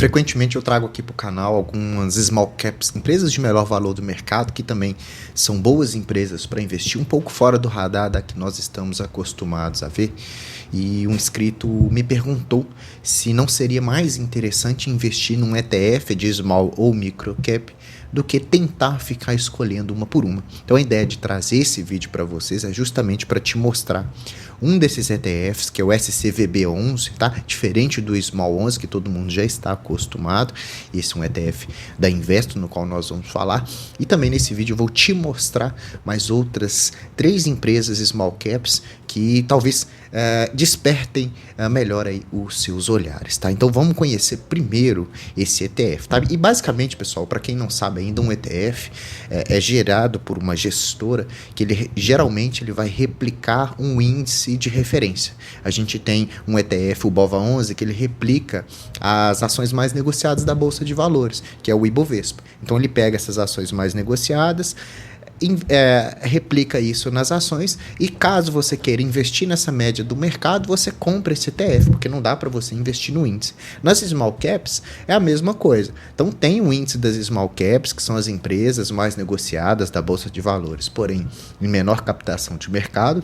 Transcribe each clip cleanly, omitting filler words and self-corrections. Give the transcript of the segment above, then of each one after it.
Frequentemente eu trago aqui para o canal algumas small caps, empresas de melhor valor do mercado, que também são boas empresas para investir, um pouco fora do radar da que nós estamos acostumados a ver. E um inscrito me perguntou se não seria mais interessante investir num ETF de small ou micro cap do que tentar ficar escolhendo uma por uma. Então a ideia de trazer esse vídeo para vocês é justamente para te mostrar um desses ETFs, que é o SCVB11, tá? Diferente do Small 11, que todo mundo já está acostumado. Esse é um ETF da Investo, no qual nós vamos falar. E também nesse vídeo eu vou te mostrar mais outras 3 empresas Small Caps que talvez despertem melhor aí os seus olhares, tá? Então vamos conhecer primeiro esse ETF, tá? E basicamente, pessoal, para quem não sabe ainda, um ETF é gerado por uma gestora que geralmente ele vai replicar um índice de referência. A gente tem um ETF, o BOVA11, que ele replica as ações mais negociadas da Bolsa de Valores, que é o Ibovespa. Então ele pega essas ações mais negociadas, replica isso nas ações, e caso você queira investir nessa média do mercado, você compra esse ETF, porque não dá para você investir no índice. Nas small caps é a mesma coisa. Então tem o índice das small caps, que são as empresas mais negociadas da Bolsa de Valores, porém em menor captação de mercado.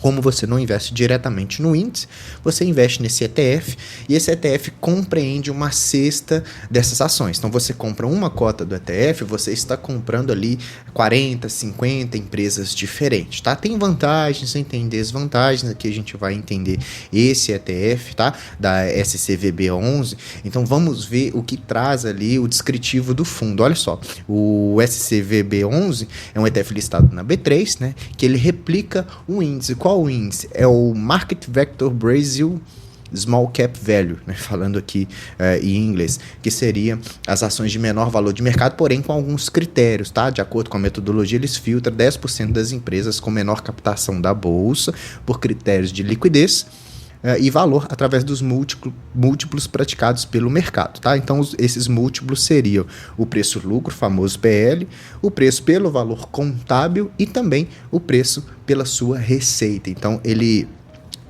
Como você não investe diretamente no índice, você investe nesse ETF, e esse ETF compreende uma cesta dessas ações. Então você compra uma cota do ETF, você está comprando ali 40, 50 empresas diferentes, tá? Tem vantagens e tem desvantagens, aqui a gente vai entender esse ETF, tá? Da SCVB11. Então vamos ver o que traz ali o descritivo do fundo. Olha só, o SCVB11 é um ETF listado na B3, né? Que ele replica um índice. Qual o índice? É o Market Vector Brazil Small Cap Value, né? Falando aqui em inglês, que seria as ações de menor valor de mercado, porém com alguns critérios, tá? De acordo com a metodologia, eles filtram 10% das empresas com menor captação da bolsa por critérios de liquidez e valor através dos múltiplos praticados pelo mercado, tá? Então esses múltiplos seriam o preço-lucro, famoso PL, o preço pelo valor contábil e também o preço pela sua receita. Então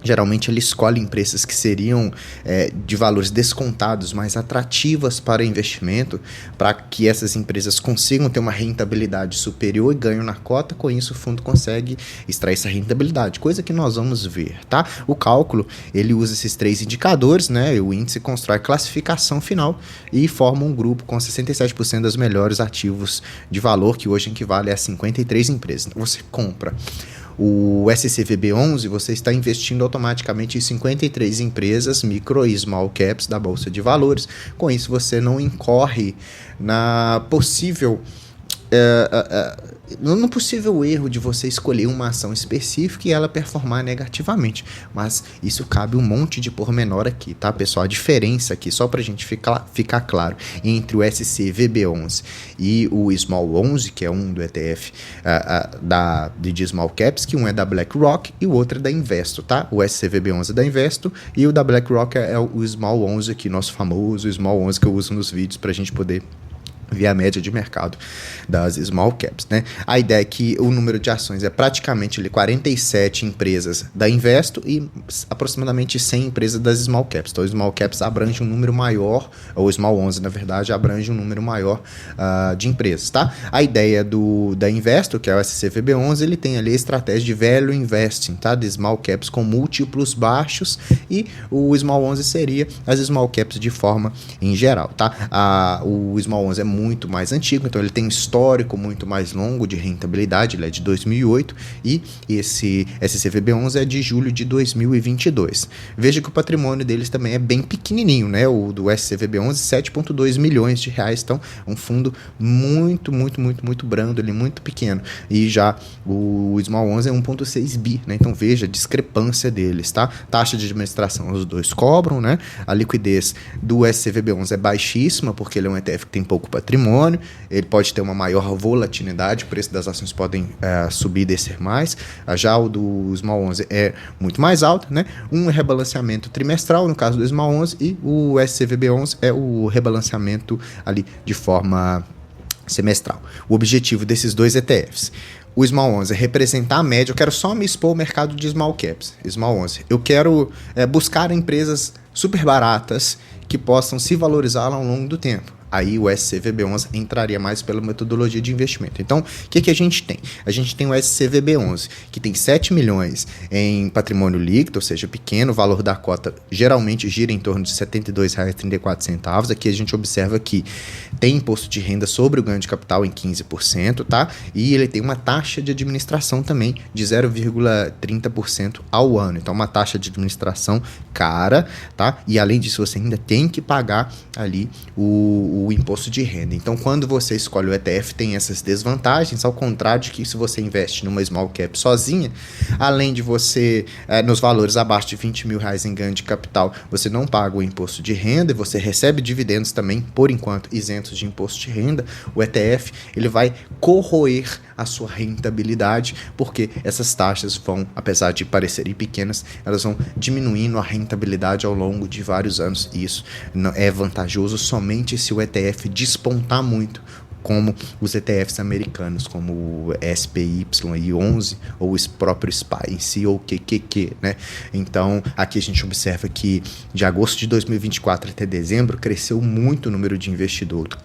geralmente ele escolhe empresas que seriam de valores descontados, mais atrativas para investimento, para que essas empresas consigam ter uma rentabilidade superior e ganho na cota. Com isso o fundo consegue extrair essa rentabilidade, coisa que nós vamos ver, tá? O cálculo, ele usa esses 3 indicadores, né? O índice constrói a classificação final e forma um grupo com 67% dos melhores ativos de valor, que hoje equivale a 53 empresas. Então você compra o SCVB11, você está investindo automaticamente em 53 empresas micro e small caps da Bolsa de Valores. Com isso, você não incorre na possível no possível erro de você escolher uma ação específica e ela performar negativamente, mas isso cabe um monte de pormenor aqui, tá, pessoal? A diferença aqui, só para a gente ficar claro, entre o SCVB11 e o Small 11, que é um do ETF de Small Caps, que um é da BlackRock e o outro é da Investo, tá? O SCVB11 é da Investo e o da BlackRock é o Small 11, aqui, nosso famoso Small 11 que eu uso nos vídeos para a gente poder ver a média de mercado das small caps, né? A ideia é que o número de ações é praticamente 47 empresas da Investo e aproximadamente 100 empresas das small caps. Então, os small caps abrange um número maior, ou o small 11, na verdade, abrange um número maior de empresas, tá? A ideia da Investo, que é o SCVB11, ele tem ali a estratégia de value investing, tá? De small caps com múltiplos baixos, e o small 11 seria as small caps de forma em geral, tá? O small 11 é muito mais antigo, então ele tem um histórico muito mais longo de rentabilidade, ele é de 2008, e esse SCVB11 é de julho de 2022. Veja que o patrimônio deles também é bem pequenininho, né? O do SCVB11, 7,2 milhões de reais, então um fundo muito brando, ali, muito pequeno, e já o Small 11 é 1,6 bi, né? Então veja a discrepância deles, tá? Taxa de administração os dois cobram, né? A liquidez do SCVB11 é baixíssima, porque ele é um ETF que tem pouco patrimônio, ele pode ter uma maior volatilidade, o preço das ações podem subir e descer mais. Já o do Small 11 é muito mais alto, né? Um rebalanceamento trimestral, no caso do Small 11, e o SCVB11 é o rebalanceamento ali de forma semestral. O objetivo desses dois ETFs: o Small 11 é representar a média. Eu quero só me expor ao mercado de Small Caps, Small 11. Eu quero buscar empresas super baratas que possam se valorizar ao longo do tempo. Aí o SCVB11 entraria mais pela metodologia de investimento. Então, o que a gente tem? A gente tem o SCVB11, que tem 7 milhões em patrimônio líquido, ou seja, pequeno, o valor da cota geralmente gira em torno de R$ 72,34. Aqui a gente observa que tem imposto de renda sobre o ganho de capital em 15%, tá? E ele tem uma taxa de administração também de 0,30% ao ano. Então, uma taxa de administração cara, tá? E além disso, você ainda tem que pagar ali o imposto de renda. Então, quando você escolhe o ETF, tem essas desvantagens, ao contrário de que se você investe numa small cap sozinha, além de você, nos valores abaixo de R$20 mil em ganho de capital, você não paga o imposto de renda e você recebe dividendos também, por enquanto, isentos de imposto de renda. O ETF, ele vai corroer a sua rentabilidade, porque essas taxas vão, apesar de parecerem pequenas, elas vão diminuindo a rentabilidade ao longo de vários anos, e isso não é vantajoso somente se o ETF despontar muito, como os ETFs americanos, como o SPY11 ou o próprio SPY em si, ou o QQQ, né? Então, aqui a gente observa que de agosto de 2024 até dezembro, cresceu muito o número de investidores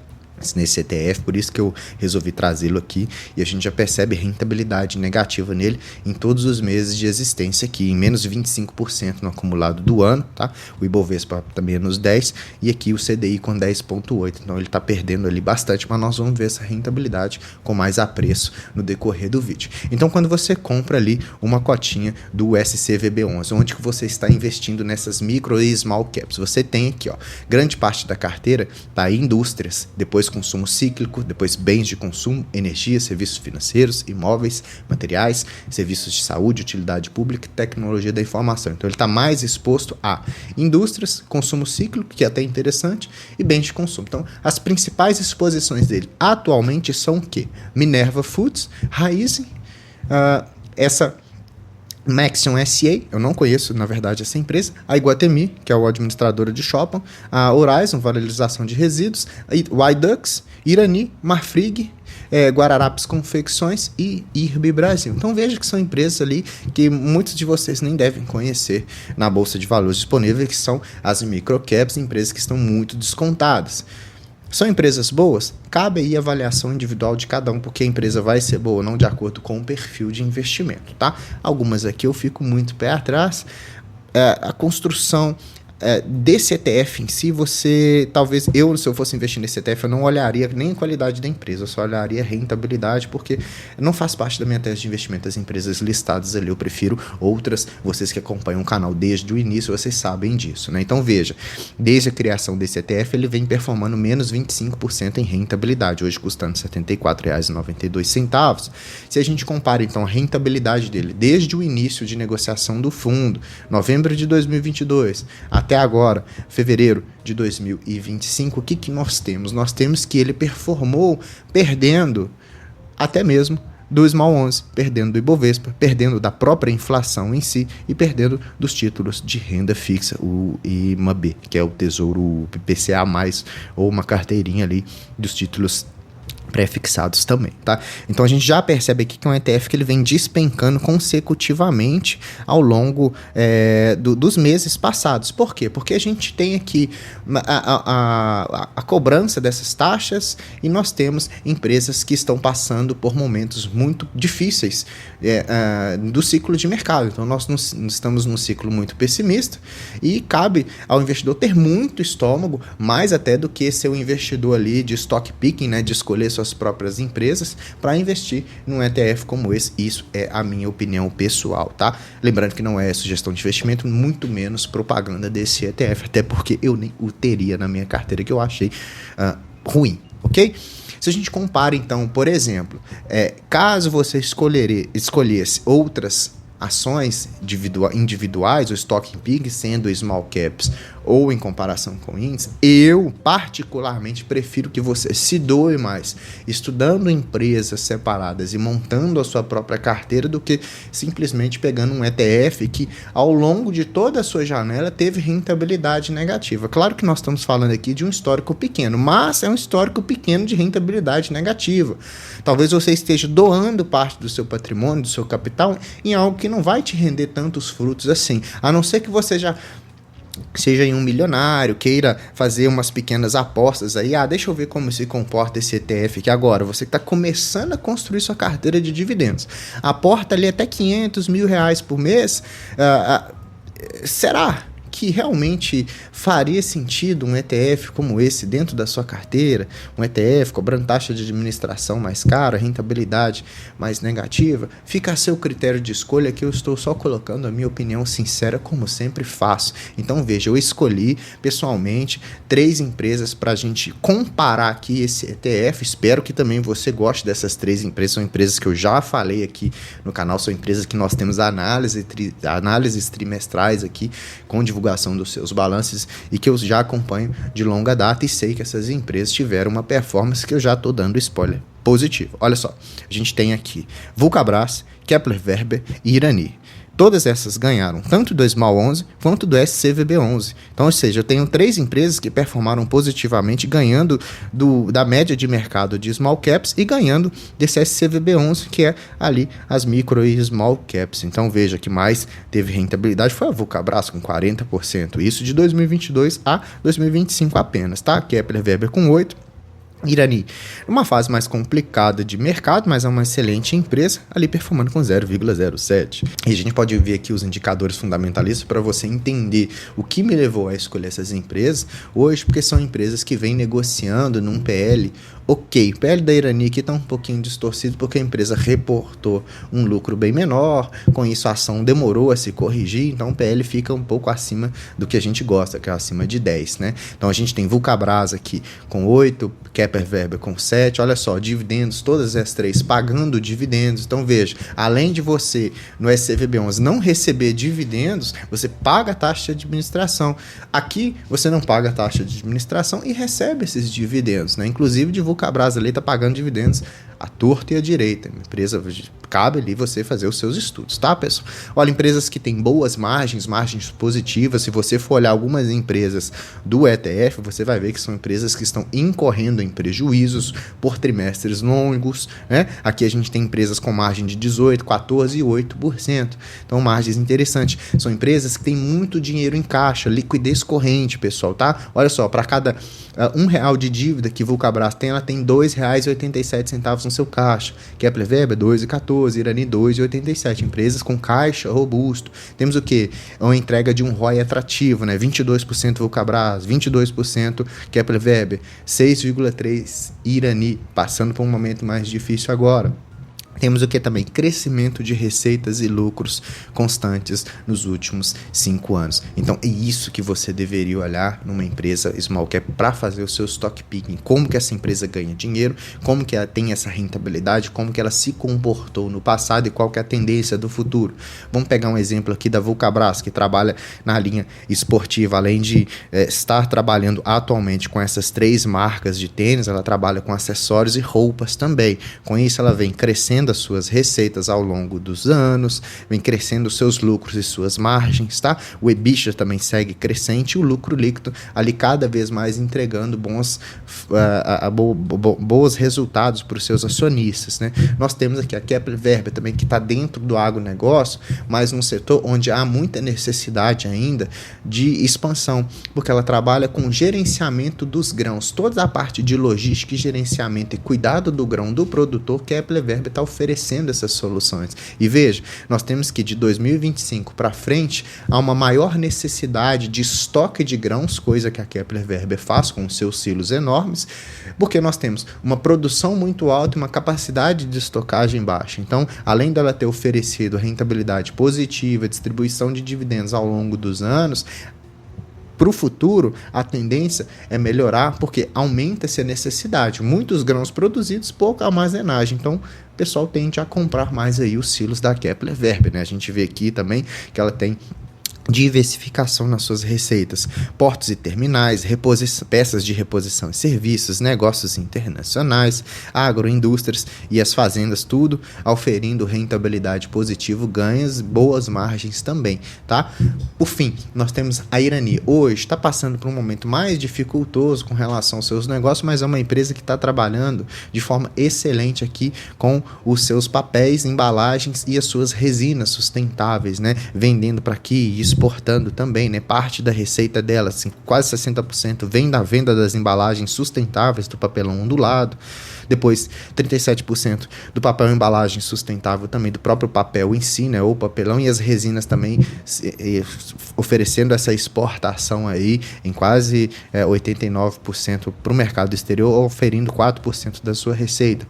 nesse ETF, por isso que eu resolvi trazê-lo aqui, e a gente já percebe rentabilidade negativa nele em todos os meses de existência aqui, em menos de 25% no acumulado do ano, tá? O Ibovespa está menos 10% e aqui o CDI com 10,8%, então ele está perdendo ali bastante, mas nós vamos ver essa rentabilidade com mais apreço no decorrer do vídeo. Então, quando você compra ali uma cotinha do SCVB11, onde que você está investindo nessas micro e small caps, você tem aqui, ó, grande parte da carteira tá em indústrias, depois consumo cíclico, depois bens de consumo, energia, serviços financeiros, imóveis, materiais, serviços de saúde, utilidade pública e tecnologia da informação. Então ele está mais exposto a indústrias, consumo cíclico, que é até interessante, e bens de consumo. Então as principais exposições dele atualmente são o quê? Minerva Foods, Raizen, essa Maxion SA, eu não conheço, na verdade, essa empresa, a Iguatemi, que é o administradora de shopping, a Horizon, valorização de resíduos, a Idux, Irani, Marfrig, Guararapes Confecções e IRB Brasil. Então veja que são empresas ali que muitos de vocês nem devem conhecer na Bolsa de Valores disponível, que são as microcaps, empresas que estão muito descontadas. São empresas boas? Cabe aí a avaliação individual de cada um, porque a empresa vai ser boa ou não de acordo com o perfil de investimento, tá? Algumas aqui eu fico muito pé atrás. A construção desse ETF em si, talvez se eu fosse investir nesse ETF, eu não olharia nem a qualidade da empresa, eu só olharia a rentabilidade, porque não faz parte da minha tese de investimento as empresas listadas ali, eu prefiro outras. Vocês que acompanham o canal desde o início, vocês sabem disso, né? Então veja, desde a criação desse ETF, ele vem performando menos 25% em rentabilidade, hoje custando R$ 74,92. Se a gente compara então a rentabilidade dele desde o início de negociação do fundo, novembro de 2022, até agora, fevereiro de 2025, o que nós temos? Nós temos que ele performou perdendo até mesmo do Small 11, perdendo do Ibovespa, perdendo da própria inflação em si e perdendo dos títulos de renda fixa, o IMAB, que é o Tesouro PPCA+, ou uma carteirinha ali dos títulos pré-fixados também, tá? Então a gente já percebe aqui que é um ETF que ele vem despencando consecutivamente ao longo dos meses passados. Por quê? Porque a gente tem aqui a cobrança dessas taxas e nós temos empresas que estão passando por momentos muito difíceis do ciclo de mercado. Então nós estamos num ciclo muito pessimista e cabe ao investidor ter muito estômago, mais até do que ser um investidor ali de stock picking, né, de escolher suas próprias empresas para investir num ETF como esse. Isso é a minha opinião pessoal, tá? Lembrando que não é sugestão de investimento, muito menos propaganda desse ETF, até porque eu nem o teria na minha carteira, que eu achei ruim, ok? Se a gente compara, então, por exemplo, caso você escolhesse outras ações individuais, o Stock Pig sendo small caps ou em comparação com índice, eu particularmente prefiro que você se doe mais estudando empresas separadas e montando a sua própria carteira do que simplesmente pegando um ETF que ao longo de toda a sua janela teve rentabilidade negativa. Claro que nós estamos falando aqui de um histórico pequeno, mas é um histórico pequeno de rentabilidade negativa. Talvez você esteja doando parte do seu patrimônio, do seu capital, em algo que não vai te render tantos frutos assim, a não ser que você já seja um milionário, queira fazer umas pequenas apostas aí, deixa eu ver como se comporta esse ETF aqui agora. Você que está começando a construir sua carteira de dividendos, aporta ali até 500 mil reais por mês, será que realmente faria sentido um ETF como esse dentro da sua carteira? Um ETF cobrando taxa de administração mais cara, rentabilidade mais negativa? Fica a seu critério de escolha, que eu estou só colocando a minha opinião sincera, como sempre faço. Então veja, eu escolhi pessoalmente 3 empresas para a gente comparar aqui esse ETF. Espero que também você goste dessas 3 empresas. São empresas que eu já falei aqui no canal, são empresas que nós temos análises trimestrais aqui com divulgação dos seus balanços e que eu já acompanho de longa data e sei que essas empresas tiveram uma performance que eu já estou dando spoiler positivo. Olha só, a gente tem aqui Vulcabras, Kepler Weber e Irani. Todas essas ganharam tanto do Small 11 quanto do SCVB 11. Então, ou seja, eu tenho 3 empresas que performaram positivamente, ganhando da média de mercado de Small Caps e ganhando desse SCVB 11, que é ali as Micro e Small Caps. Então, veja que mais teve rentabilidade foi a Vulcabras com 40%. Isso de 2022 a 2025 apenas, tá? Kepler Weber com 8%. Irani, uma fase mais complicada de mercado, mas é uma excelente empresa, ali performando com 0,07. E a gente pode ver aqui os indicadores fundamentalistas para você entender o que me levou a escolher essas empresas hoje, porque são empresas que vêm negociando num PL ok. O PL da Irani aqui está um pouquinho distorcido porque a empresa reportou um lucro bem menor, com isso a ação demorou a se corrigir, então o PL fica um pouco acima do que a gente gosta, que é acima de 10, né? Então a gente tem Vulcabras aqui com 8, Kepler Weber com 7, olha só, dividendos, todas as 3 pagando dividendos. Então veja, além de você no SCVB11 não receber dividendos, você paga a taxa de administração. Aqui você não paga a taxa de administração e recebe esses dividendos, né? Inclusive de Vulcabras ali está pagando dividendos à torta e à direita. A empresa, cabe ali você fazer os seus estudos, tá, pessoal? Olha, empresas que têm boas margens positivas. Se você for olhar algumas empresas do ETF, você vai ver que são empresas que estão incorrendo em prejuízos por trimestres longos, né? Aqui a gente tem empresas com margem de 18%, 14% e 8%. Então, margens interessantes. São empresas que têm muito dinheiro em caixa, liquidez corrente, pessoal, tá? Olha só, para cada R$1 de dívida que Vulcabras tem, ela tem R$2,87 no seu caixa. Kepler Weber, 2,14, Irani, 2,87. Empresas com caixa robusto. Temos o quê? Uma entrega de um ROI atrativo, né? 22% Vulcabras, 22% Kepler Weber, 6,3% Irani, passando por um momento mais difícil agora. Temos o que também? Crescimento de receitas e lucros constantes nos últimos 5 anos. Então, é isso que você deveria olhar numa empresa small cap para fazer o seu stock picking. Como que essa empresa ganha dinheiro, como que ela tem essa rentabilidade, como que ela se comportou no passado e qual que é a tendência do futuro. Vamos pegar um exemplo aqui da Vulcabras, que trabalha na linha esportiva. Além de estar trabalhando atualmente com essas 3 marcas de tênis, ela trabalha com acessórios e roupas também. Com isso, ela vem crescendo as suas receitas ao longo dos anos, vem crescendo os seus lucros e suas margens, tá? O EBITDA também segue crescente e o lucro líquido ali cada vez mais entregando bons resultados para os seus acionistas, né? Nós temos aqui a Kepler Weber também, que está dentro do agronegócio, mas num setor onde há muita necessidade ainda de expansão, porque ela trabalha com gerenciamento dos grãos, toda a parte de logística e gerenciamento e cuidado do grão do produtor. Kepler Weber está oferecendo essas soluções. E veja, nós temos que de 2025 para frente há uma maior necessidade de estoque de grãos, coisa que a Kepler Weber faz com os seus silos enormes, porque nós temos uma produção muito alta e uma capacidade de estocagem baixa. Então, além dela ter oferecido rentabilidade positiva, distribuição de dividendos ao longo dos anos, para o futuro, a tendência é melhorar, porque aumenta-se a necessidade. Muitos grãos produzidos, pouca armazenagem. Então, o pessoal tende a comprar mais aí os silos da Kepler Weber, né? A gente vê aqui também que ela tem diversificação nas suas receitas, portos e terminais, peças de reposição e serviços, negócios internacionais, agroindústrias e as fazendas, tudo auferindo rentabilidade positiva, ganhos, boas margens também, tá? Por fim, nós temos a Irani. Hoje está passando por um momento mais dificultoso com relação aos seus negócios, mas é uma empresa que está trabalhando de forma excelente aqui com os seus papéis, embalagens e as suas resinas sustentáveis, né? Vendendo para aqui, exportando também, né? Parte da receita dela, assim, quase 60% vem da venda das embalagens sustentáveis do papelão ondulado. Depois, 37% do papel embalagem sustentável também, do próprio papel em si, né? Ou papelão, e as resinas também oferecendo essa exportação aí em quase 89% para o mercado exterior, oferindo 4% da sua receita.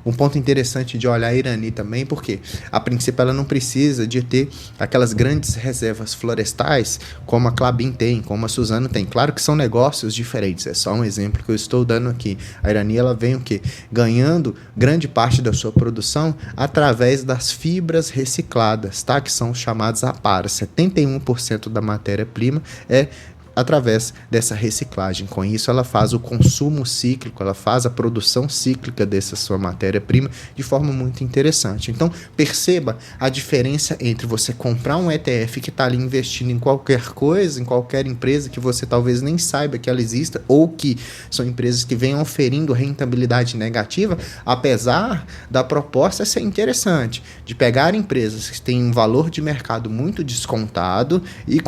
Um ponto interessante de olhar a Irani também, porque a princípio ela não precisa de ter aquelas grandes reservas florestais como a Klabin tem, como a Suzano tem. Claro que são negócios diferentes, é só um exemplo que eu estou dando aqui. A Irani ela vem o quê? Ganhando grande parte da sua produção através das fibras recicladas, tá? Que são chamadas APARA. 71% da matéria-prima é através dessa reciclagem. Com isso, ela faz o consumo cíclico, ela faz a produção cíclica dessa sua matéria-prima de forma muito interessante. Então, perceba a diferença entre você comprar um ETF que está ali investindo em qualquer coisa, em qualquer empresa que você talvez nem saiba que ela exista, ou que são empresas que vêm oferindo rentabilidade negativa, apesar da proposta ser interessante, de pegar empresas que têm um valor de mercado muito descontado e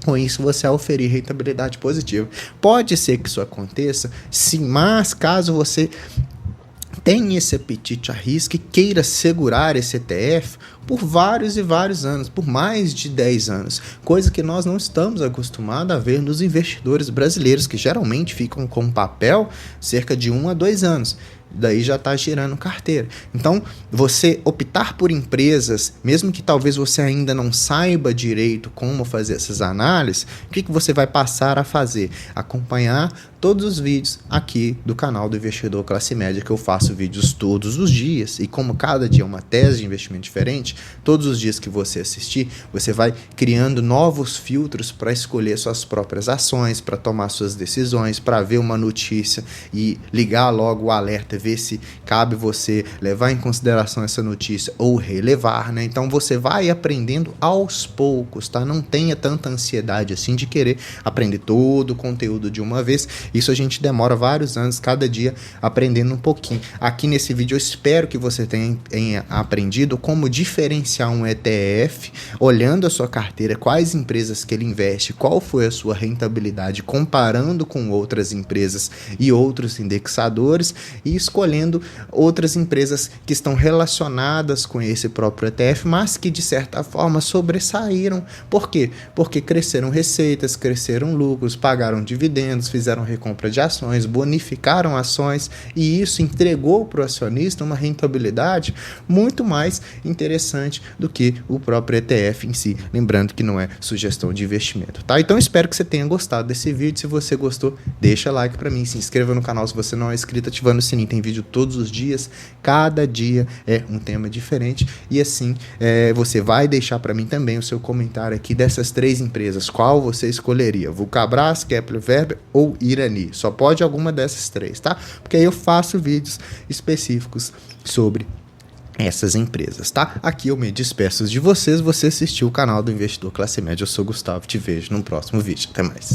com isso você oferir rentabilidade positiva. Pode ser que isso aconteça, sim, mas caso você tenha esse apetite a risco e queira segurar esse ETF por vários e vários anos, por mais de 10 anos, coisa que nós não estamos acostumados a ver nos investidores brasileiros, que geralmente ficam com papel cerca de 1 a 2 anos. Daí já está girando carteira. Então, você optar por empresas, mesmo que talvez você ainda não saiba direito como fazer essas análises, o que você vai passar a fazer? Acompanhar todos os vídeos aqui do canal do Investidor Classe Média, que eu faço vídeos todos os dias, e como cada dia é uma tese de investimento diferente, todos os dias que você assistir, você vai criando novos filtros para escolher suas próprias ações, para tomar suas decisões, para ver uma notícia e ligar logo o alerta, ver se cabe você levar em consideração essa notícia ou relevar, né? Então você vai aprendendo aos poucos, tá? Não tenha tanta ansiedade assim de querer aprender todo o conteúdo de uma vez. Isso a gente demora vários anos, cada dia aprendendo um pouquinho. Aqui nesse vídeo eu espero que você tenha aprendido como diferenciar um ETF, olhando a sua carteira, quais empresas que ele investe, qual foi a sua rentabilidade, comparando com outras empresas e outros indexadores, e escolhendo outras empresas que estão relacionadas com esse próprio ETF, mas que de certa forma sobressaíram. Por quê? Porque cresceram receitas, cresceram lucros, pagaram dividendos, fizeram recompra de ações, bonificaram ações, e isso entregou para o acionista uma rentabilidade muito mais interessante do que o próprio ETF em si. Lembrando que não é sugestão de investimento, tá? Então espero que você tenha gostado desse vídeo. Se você gostou, deixa like para mim, se inscreva no canal se você não é inscrito, ativando o sininho. Tem vídeo todos os dias, cada dia é um tema diferente, e assim você vai deixar para mim também o seu comentário aqui dessas 3 empresas, qual você escolheria, Vulcabras, Kepler Weber ou Irani. Só pode alguma dessas 3, tá? Porque aí eu faço vídeos específicos sobre essas empresas, tá? Aqui eu me despeço de vocês. Você assistiu o canal do Investidor Classe Média. Eu sou o Gustavo, te vejo no próximo vídeo. Até mais.